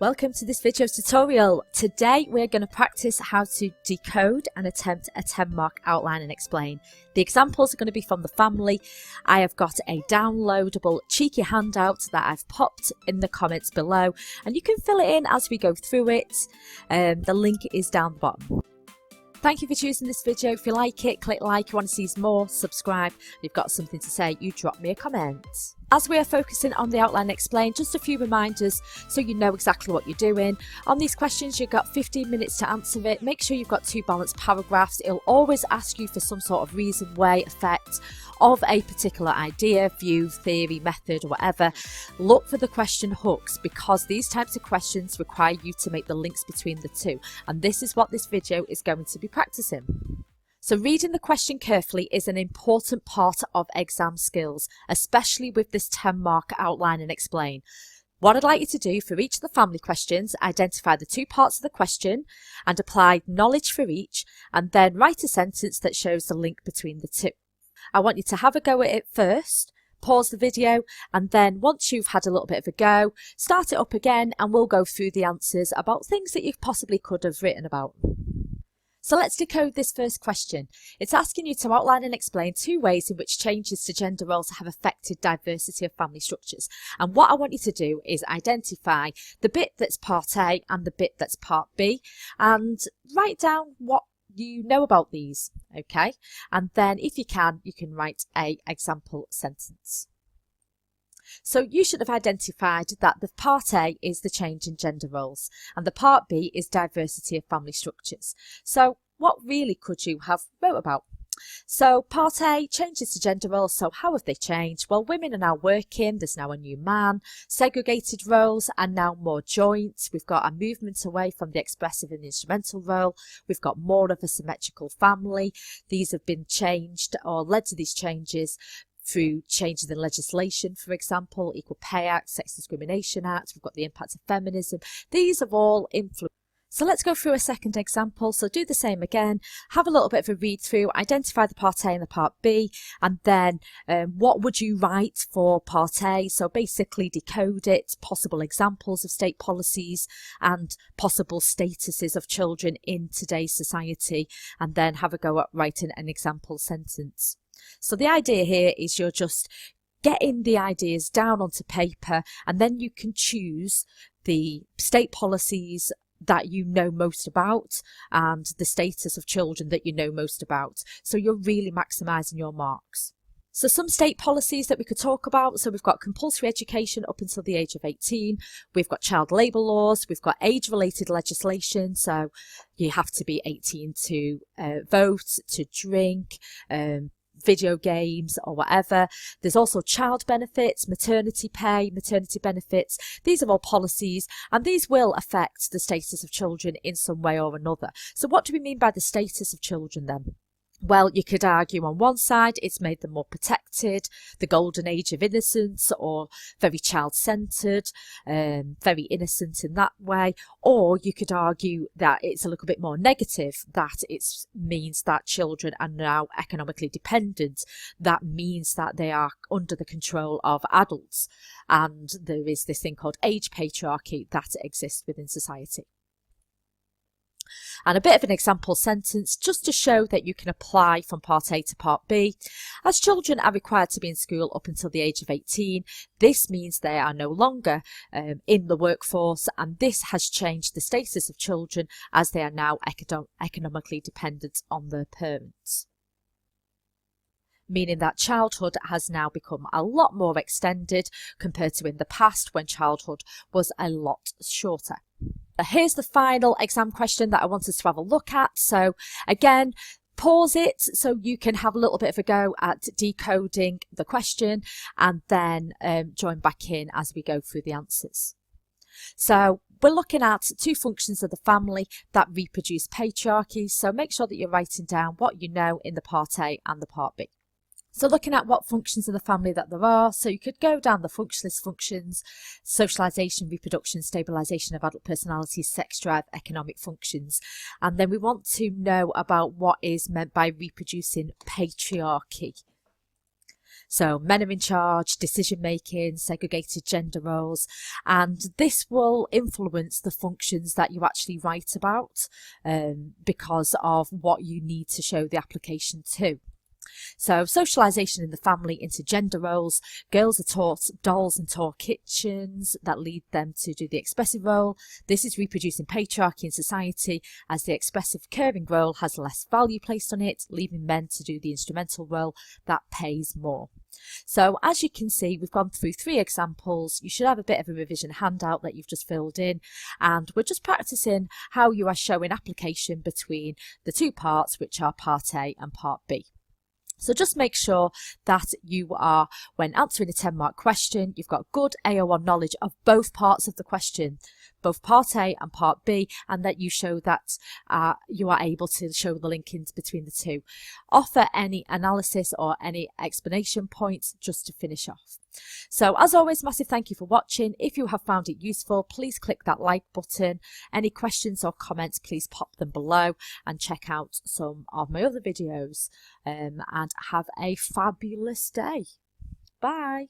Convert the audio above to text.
Welcome to this video tutorial. Today we're going to practice how to decode and attempt a 10-mark outline and explain. The examples are going to be from the family. I have got a downloadable cheeky handout that I've popped in the comments below and you can fill it in as we go through it. The link is down the bottom. Thank you for choosing this video. If you like it, click like. You want to see more, subscribe. If you've got something to say, you drop me a comment. As we are focusing on the outline and explain, just a few reminders so you know exactly what you're doing. On these questions, you've got 15 minutes to answer it. Make sure you've got 2 balanced paragraphs. It'll always ask you for some sort of reason, way, effect of a particular idea, view, theory, method, or whatever. Look for the question hooks because these types of questions require you to make the links between the two. And this is what this video is going to be practicing. So reading the question carefully is an important part of exam skills, especially with this 10-mark outline and explain. What I'd like you to do for each of the family questions, identify the 2 parts of the question and apply knowledge for each, and then write a sentence that shows the link between the two. I want you to have a go at it first, pause the video, and then once you've had a little bit of a go, start it up again and we'll go through the answers about things that you possibly could have written about. So let's decode this first question. It's asking you to outline and explain 2 ways in which changes to gender roles have affected diversity of family structures. And what I want you to do is identify the bit that's part A and the bit that's part B and write down what you know about these, okay? And then if you can write a example sentence. So you should have identified that the part A is the change in gender roles and the part B is diversity of family structures. So what really could you have wrote about? So part A, changes to gender roles. So how have they changed? Well, women are now working, there's now a new man, segregated roles are now more joint, we've got a movement away from the expressive and the instrumental role, we've got more of a symmetrical family. These have been changed or led to these changes through changes in legislation, for example, Equal Pay Act, Sex Discrimination Act, we've got the impact of feminism. These have all influenced. So let's go through a second example. So do the same again, have a little bit of a read through, identify the part A and the part B, and then what would you write for part A? So basically decode it, possible examples of state policies and possible statuses of children in today's society, and then have a go at writing an example sentence. So the idea here is you're just getting the ideas down onto paper and then you can choose the state policies that you know most about and the status of children that you know most about. So you're really maximising your marks. So some state policies that we could talk about. So we've got compulsory education up until the age of 18. We've got child labour laws. We've got age-related legislation. So you have to be 18 to vote, to drink, video games or whatever. There's also child benefits, maternity pay, maternity benefits. These are all policies and these will affect the status of children in some way or another. So what do we mean by the status of children then? Well, you could argue on one side it's made them more protected, the golden age of innocence, or very child-centred, very innocent in that way. Or you could argue that it's a little bit more negative, that it means that children are now economically dependent. That means that they are under the control of adults. And there is this thing called age patriarchy that exists within society. And a bit of an example sentence just to show that you can apply from part A to part B. As children are required to be in school up until the age of 18, this means they are no longer in the workforce, and this has changed the status of children as they are now economically dependent on their parents. Meaning that childhood has now become a lot more extended compared to in the past when childhood was a lot shorter. Here's the final exam question that I want us to have a look at. So again, pause it so you can have a little bit of a go at decoding the question and then join back in as we go through the answers. So we're looking at 2 functions of the family that reproduce patriarchy. So make sure that you're writing down what you know in the part A and the part B. So looking at what functions in the family that there are, so you could go down the functionalist functions, socialisation, reproduction, stabilisation of adult personalities, sex drive, economic functions. And then we want to know about what is meant by reproducing patriarchy. So men are in charge, decision making, segregated gender roles, and this will influence the functions that you actually write about because of what you need to show the application to. So socialisation in the family into gender roles. Girls are taught dolls and toy kitchens that lead them to do the expressive role. This is reproducing patriarchy in society, as the expressive caring role has less value placed on it, leaving men to do the instrumental role that pays more. So as you can see, we've gone through 3 examples. You should have a bit of a revision handout that you've just filled in, and we're just practicing how you are showing application between the 2 parts, which are part A and part B. So just make sure that you are, when answering a 10-mark question, you've got good AO1 knowledge of both parts of the question, both part A and part B, and that you show that you are able to show the linkings between the 2. Offer any analysis or any explanation points just to finish off. So as always, massive thank you for watching. If you have found it useful, please click that like button. Any questions or comments, please pop them below, and check out some of my other videos, and have a fabulous day. Bye.